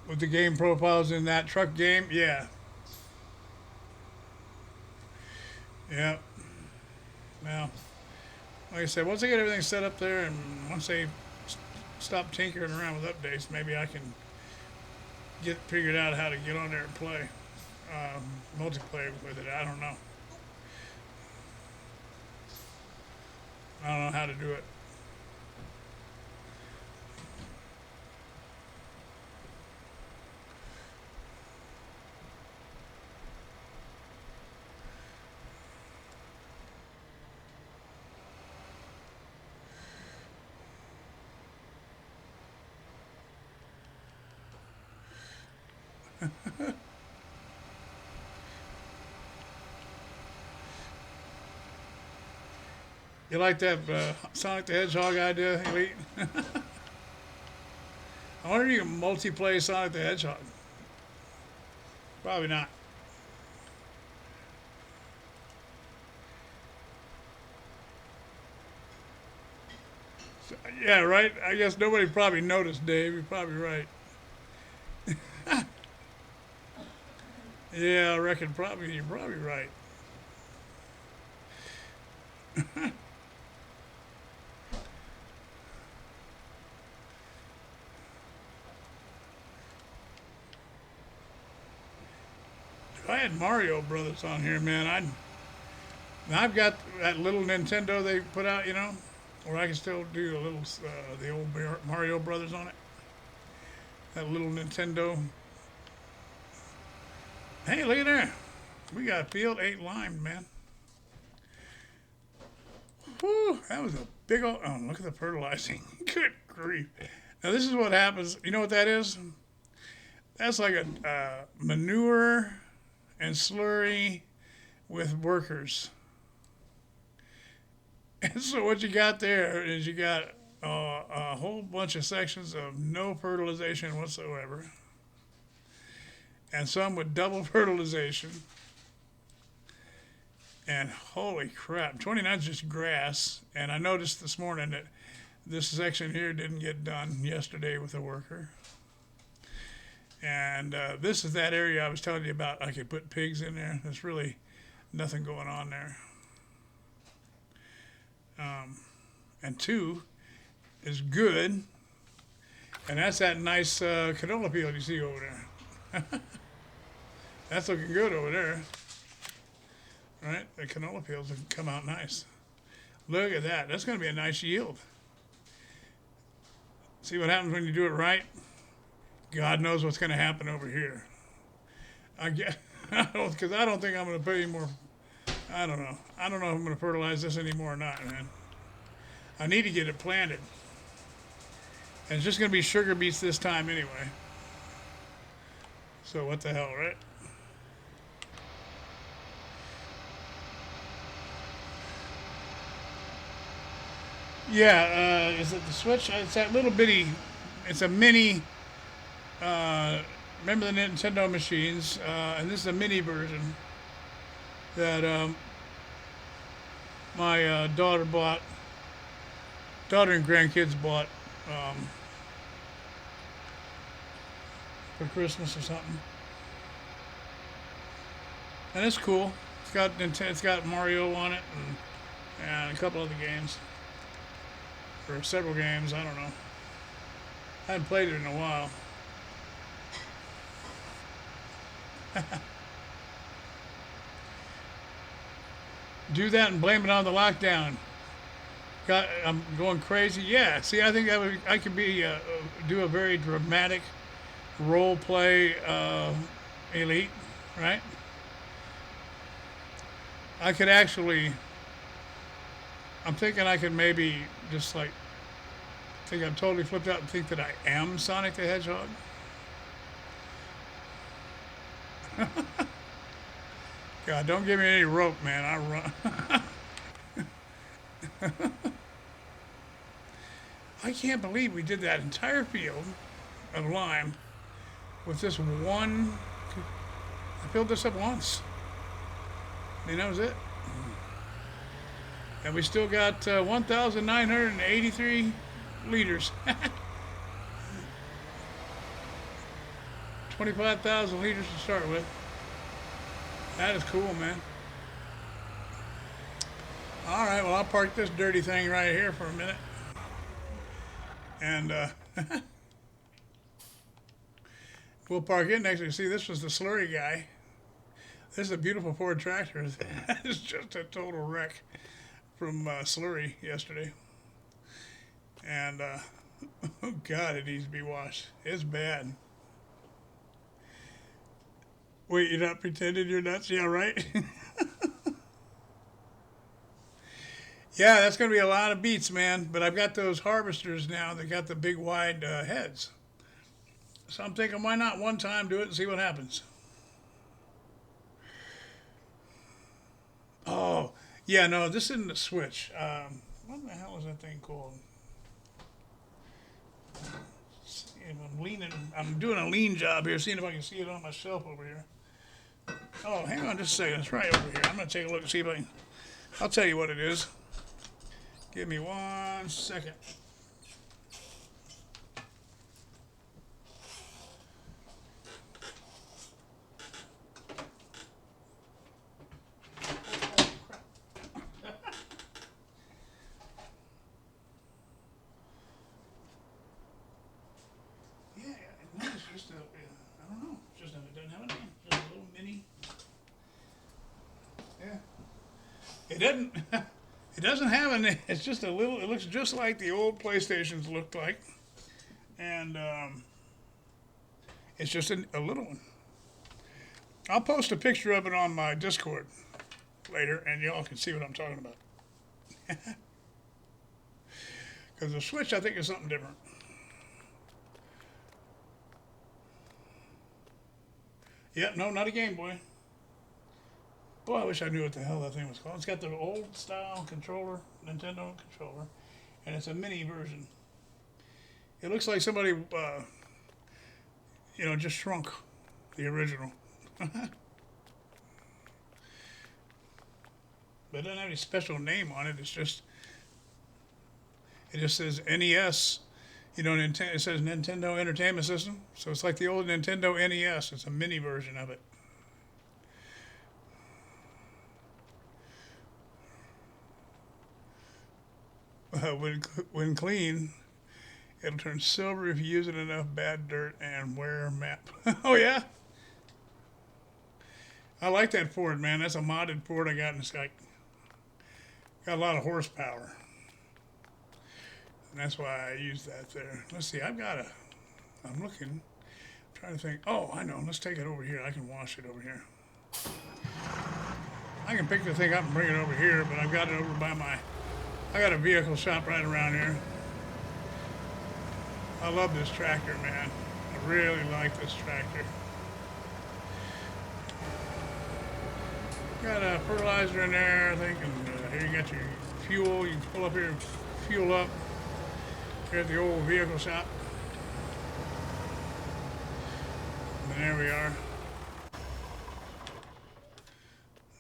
With the game profiles in that truck game, yeah. Yeah. Now, like I said, once I get everything set up there and once they stop tinkering around with updates, maybe I can get figured out how to get on there and play multiplayer with it. I don't know. I don't know how to do it. You like that Sonic the Hedgehog idea, Elite? I wonder if you can multiplayer Sonic the Hedgehog. Probably not. So, yeah, right? I guess nobody probably noticed, Dave. You're probably right. Yeah, I reckon you're probably right. I had Mario Brothers on here, man. I've got that little Nintendo they put out, where I can still do a little the old Mario Brothers on it. That little Nintendo. Hey, look at there. We got field 8 lime, man. Whew, that was a big old. Oh, look at the fertilizing. Good grief. Now, this is what happens. You know what that is? That's like a manure and slurry with workers. And so what you got there is you got a whole bunch of sections of no fertilization whatsoever, and some with double fertilization. And holy crap, 29 is just grass. And I noticed this morning that this section here didn't get done yesterday with a worker. And this is that area I was telling you about. I could put pigs in there. There's really nothing going on there. And 2 is good. And that's that nice canola field you see over there. That's looking good over there. Right? The canola fields have come out nice. Look at that. That's going to be a nice yield. See what happens when you do it right? God knows what's going to happen over here. I get, because I don't think I'm going to put any more. I don't know. I don't know if I'm going to fertilize this anymore or not, man. I need to get it planted. And it's just going to be sugar beets this time anyway. So what the hell, right? Yeah, is it the Switch? It's that little bitty. It's a mini. Remember the Nintendo machines? And this is a mini version that my daughter bought. Daughter and grandkids bought for Christmas or something. And it's cool. It's got Mario on it and a couple other games. Or several games, I don't know. I haven't played it in a while. Do that and blame it on the lockdown. I'm going crazy. Yeah. See, I think I could do a very dramatic role play elite, right? I could actually. I'm thinking I could maybe just like think I'm totally flipped out and think that I am Sonic the Hedgehog. God, don't give me any rope, man. I run. I can't believe we did that entire field of lime with this one. I filled this up once. I mean, that was it. And we still got 1,983 liters. 25,000 liters to start with. That is cool, man. All right, well, I'll park this dirty thing right here for a minute. And we'll park it next to you. See, this was the slurry guy. This is a beautiful Ford tractor. It's just a total wreck from slurry yesterday. And, oh God, it needs to be washed. It's bad. Wait, you're not pretending you're nuts? Yeah, right? Yeah, that's going to be a lot of beets, man. But I've got those harvesters now that got the big wide heads. So I'm thinking, why not one time do it and see what happens? Oh, yeah, no, this isn't a switch. What the hell is that thing called? I'm doing a lean job here, seeing if I can see it on my shelf over here. Oh, hang on just a second. It's right over here. I'm going to take a look and see if I can. I'll tell you what it is. Give me 1 second. Yeah, no, it's just a, I don't know. It doesn't have a name. Just a little mini. Yeah. It doesn't. It doesn't have a name. It's just a little. It looks just like the old PlayStations looked like, and it's just a little one. I'll post a picture of it on my Discord later, and y'all can see what I'm talking about. Because the Switch, I think, is something different. Yep, no, not a Game Boy. Boy, I wish I knew what the hell that thing was called. It's got the old style controller, Nintendo controller, and it's a mini version. It looks like somebody, just shrunk the original. But it doesn't have any special name on it. It just says NES You know, it says Nintendo Entertainment System, so it's like the old Nintendo NES. It's a mini version of it. When clean, it'll turn silver if you use it enough bad dirt and wear map. Oh yeah, I like that Ford, man. That's a modded Ford I got, and it's got a lot of horsepower, and that's why I use that there. Let's see, I'm looking, I'm trying to think. Oh, I know. Let's take it over here. I can wash it over here. I can pick the thing up and bring it over here, but I've got it over by I got a vehicle shop right around here. I love this tractor, man. I really like this tractor. Got a fertilizer in there, I think, and here you got your fuel. You can pull up here and fuel up here at the old vehicle shop. And there we are.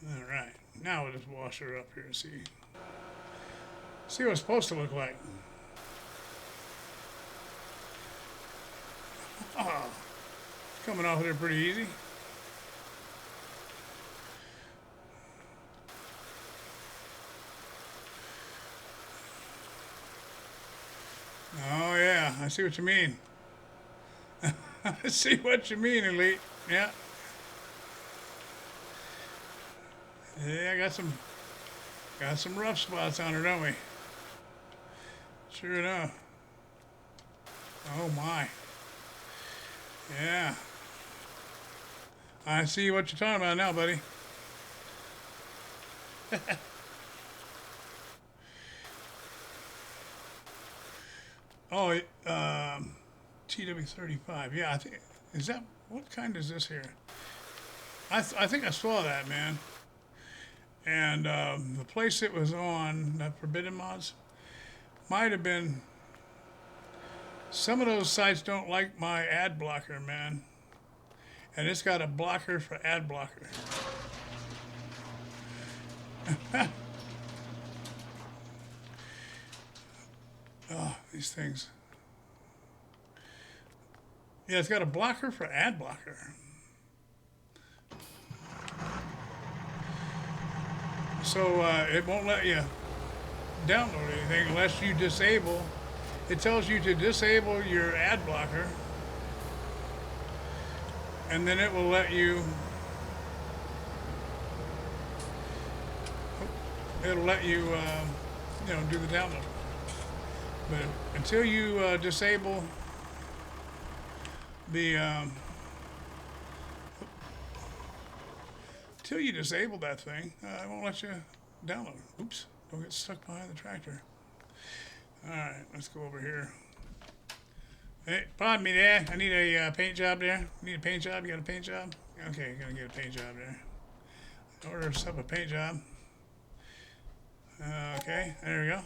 All right, now we'll just wash her up here and see what it's supposed to look like. Oh, coming off of there pretty easy. Oh yeah, I see what you mean. I see what you mean, Elite. Yeah. Yeah, got some rough spots on her, don't we? Sure enough. Oh my. Yeah. I see what you're talking about now, buddy. Oh, TW35. Yeah, I think, is that, what kind is this here? I think I saw that, man. And the place it was on, that Forbidden Mods, might have been, some of those sites don't like my ad blocker, man. And it's got a blocker for ad blocker. Oh, these things. Yeah, it's got a blocker for ad blocker. So it won't let you download anything unless you disable. It tells you to disable your ad blocker, and then it will let you. It'll let you, do the download. But until you disable the, until you disable that thing, it won't let you download. Oops, don't get stuck behind the tractor. All right, let's go over here. Hey, pardon me there. I need a paint job there. Need a paint job? You got a paint job? Okay, gonna get a paint job there. Order us up a paint job. Okay, there we go.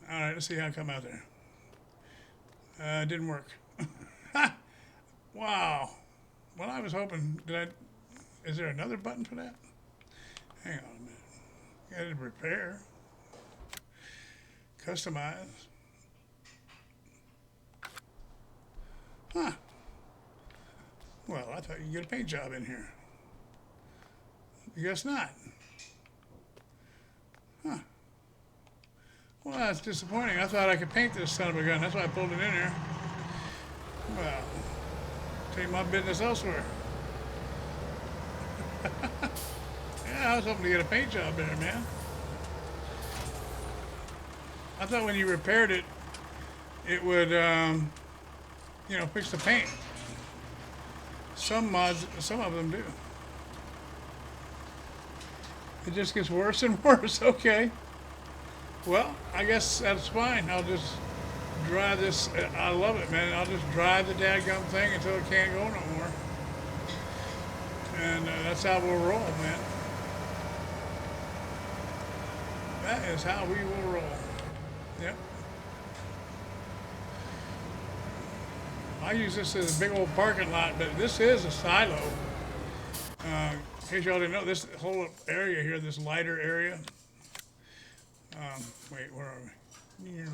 All right, let's see how I come out there. It didn't work. Wow. Well, I was hoping, is there another button for that? Hang on a minute. Got to repair. Customize. Huh. Well, I thought you could get a paint job in here. I guess not. Huh. Well, that's disappointing. I thought I could paint this son of a gun. That's why I pulled it in there. Well, take my business elsewhere. Yeah, I was hoping to get a paint job there, man. I thought when you repaired it, it would, fix the paint. Some mods, some of them do. It just gets worse and worse. Okay. Well, I guess that's fine. I'll just drive this. I love it, man. I'll just drive the dadgum thing until it can't go no more. And that's how we'll roll, man. That is how we will roll. Yep. I use this as a big old parking lot, but this is a silo. In case y'all didn't know, this whole area here, this lighter area. Wait, where are we?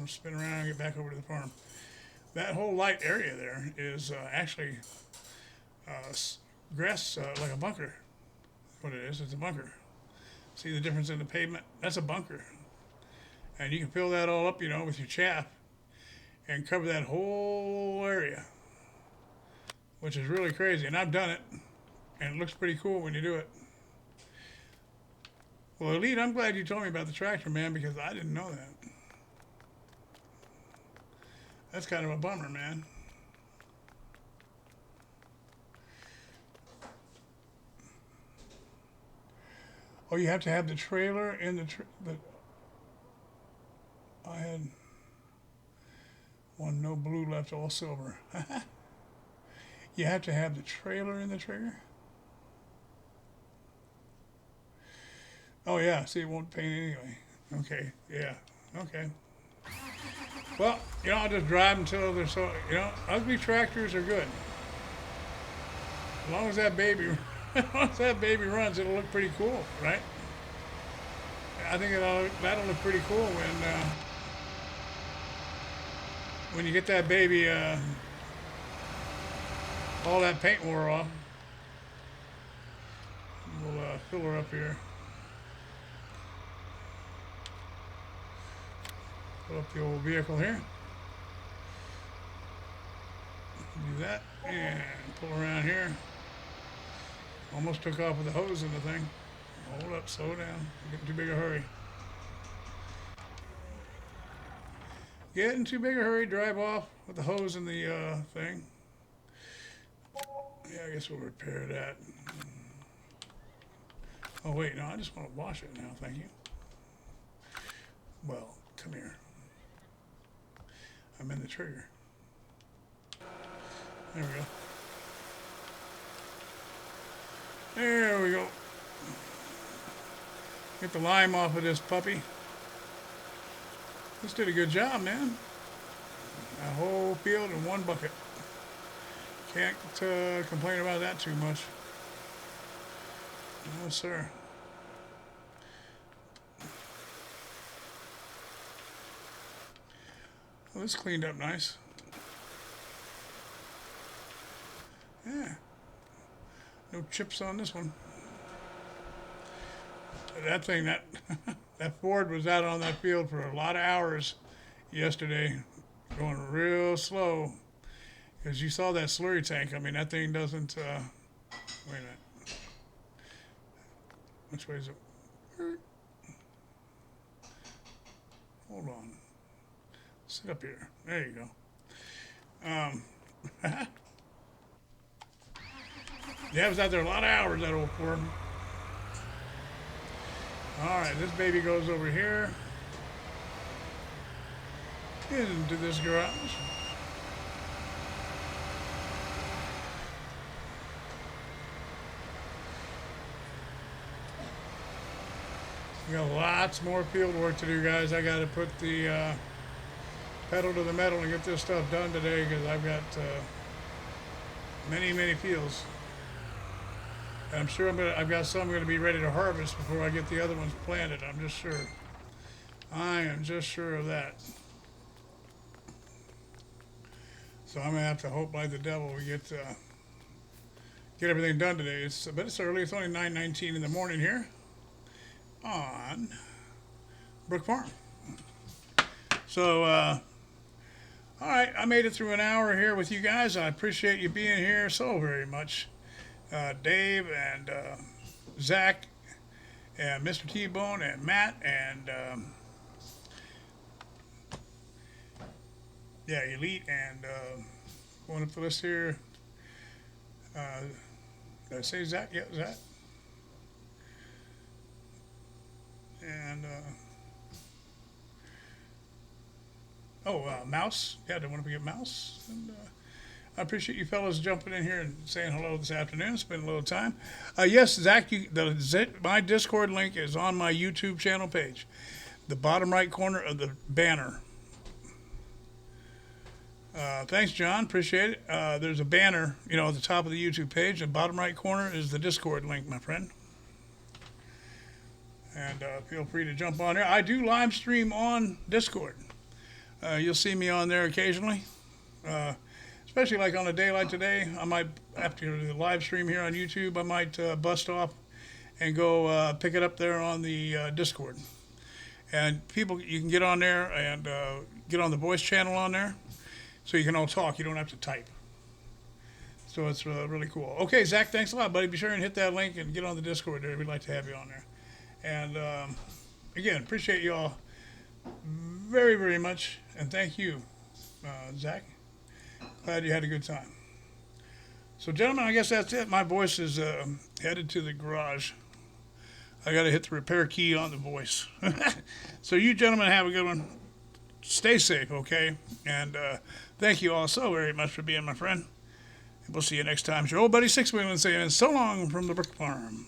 spin around and get back over to the farm. That whole light area there is actually grass, like a bunker. What it is, it's a bunker. See the difference in the pavement? That's a bunker. And you can fill that all up, with your chaff and cover that whole area, which is really crazy. And I've done it, and it looks pretty cool when you do it. Well, Elite, I'm glad you told me about the tractor, man, because I didn't know that. That's kind of a bummer, man. Oh, you have to have the trailer in the I had one, no blue left, all silver. You have to have the trailer in the trigger? Oh, yeah. See, it won't paint anyway. Okay. Yeah. Okay. Well, I'll just drive until they're so, ugly tractors are good. As long as that baby, runs, it'll look pretty cool, right? I think that'll look pretty cool when you get that baby, all that paint wore off. We'll fill her up here. Fill up the old vehicle here. Do that and pull around here. Almost took off with the hose in the thing. Hold up, slow down. Getting too big a hurry. Getting too big a hurry, drive off with the hose in the thing. Yeah, I guess we'll repair that. Oh, wait, no, I just want to wash it now, thank you. Well, come here. I'm in the trigger. There we go. There we go. Get the lime off of this puppy. This did a good job, man. A whole field in one bucket. Can't complain about that too much. No, sir. Well, this cleaned up nice. Yeah. No chips on this one. That thing, that Ford was out on that field for a lot of hours yesterday, going real slow. Because you saw that slurry tank. I mean, that thing doesn't, wait a minute. Which way is it? Hold on. Sit up here. There you go. Yeah, it was out there a lot of hours, that old Ford. Alright, this baby goes over here. Into this garage. We got lots more field work to do, guys. I got to put the pedal to the metal and get this stuff done today because I've got many, many fields. And I'm sure I've got some going to be ready to harvest before I get the other ones planted. I'm just sure. I am just sure of that. So I'm going to have to hope like the devil we get everything done today. But it's early. It's only 9:19 in the morning here on Brook Farm. So, all right, I made it through an hour here with you guys. I appreciate you being here so very much. Dave and Zach and Mr. T-Bone and Matt and yeah, Elite and going up the list here. Did I say Zach? Yeah, Zach. And Mouse. Yeah, don't want to forget Mouse. And I appreciate you fellas jumping in here and saying hello this afternoon. Spend a little time. Yes, Zach, my Discord link is on my YouTube channel page. The bottom right corner of the banner. Thanks, John. Appreciate it. There's a banner, at the top of the YouTube page. The bottom right corner is the Discord link, my friend. And feel free to jump on there. I do live stream on Discord. You'll see me on there occasionally. Especially like on a day like today, I might, after the live stream here on YouTube, I might bust off and go pick it up there on the Discord. And people, you can get on there and get on the voice channel on there, so you can all talk. You don't have to type. So it's really cool. Okay, Zach, thanks a lot, buddy. Be sure and hit that link and get on the Discord there. We'd like to have you on there. And again, appreciate you all very, very much. And thank you, Zach. Glad you had a good time. So, gentlemen, I guess that's it. My voice is headed to the garage. I got to hit the repair key on the voice. So you gentlemen have a good one. Stay safe, okay? And thank you all so very much for being my friend. And we'll see you next time. It's your old buddy Sixwheelin saying so long from the Brook Farm.